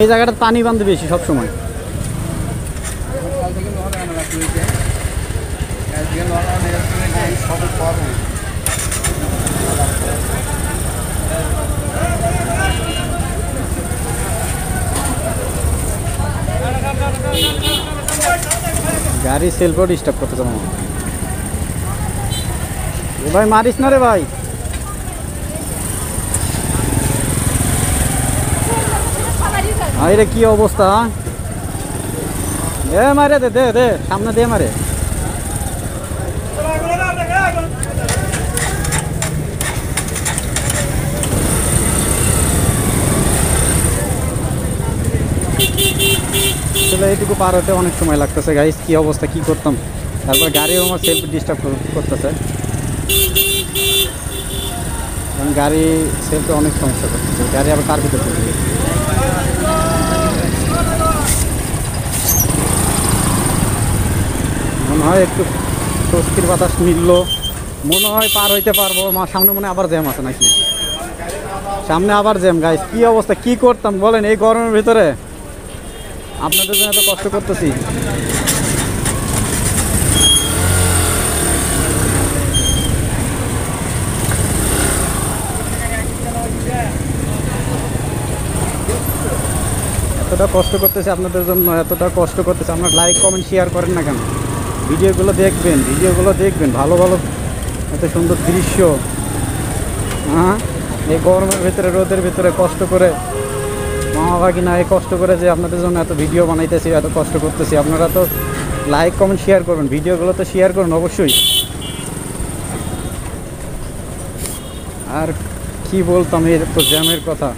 এই জায়গাটা পানি বান্ধে বেশি সবসময়। গাড়ি সেলফও ডিস্টার্ব করতেছে মামা। ভাই মারিস না রে ভাই। আরে কি অবস্থা, দে মারে দে দে দে সামনে দে মারে। এইটুকু পার হতে অনেক সময় লাগতেছে গাইস, কি অবস্থা কি করতাম। তারপর গাড়িও আমার সেলফ ডিস্টার্ব করতেছে, গাড়ি সেলফে অনেক সমস্যা করতেছে। গাড়ি আবার কার ভিতরে মনে হয় একটু স্বস্তির বাতাস মিললো, মনে হয় পার হইতে পারবো। সামনে মনে আবার জ্যাম আছে নাকি, সামনে আবার জ্যাম। গাইস কি অবস্থা কি করতাম বলেন এই গরমের ভিতরে, আপনাদের জন্য এত কষ্ট করতেছি। এতটা কষ্ট করতেছি আপনাদের জন্য, এতটা কষ্ট করতেছি। আপনার লাইক কমেন্ট শেয়ার করেন না কেন? ভিডিওগুলো দেখবেন ভালো ভালো, এত সুন্দর দৃশ্য। হ্যাঁ এই গরমের ভিতরে রোদের ভিতরে কষ্ট করে মামা ভাগিনা এই কষ্ট করে যে আপনাদের জন্য এত ভিডিও বানাইতেছি, এত কষ্ট করতেছি। আপনারা তো লাইক কমেন্ট শেয়ার করবেন, ভিডিওগুলো তো শেয়ার করুন অবশ্যই। আর কি বলতাম এর তো জ্যামের কথা।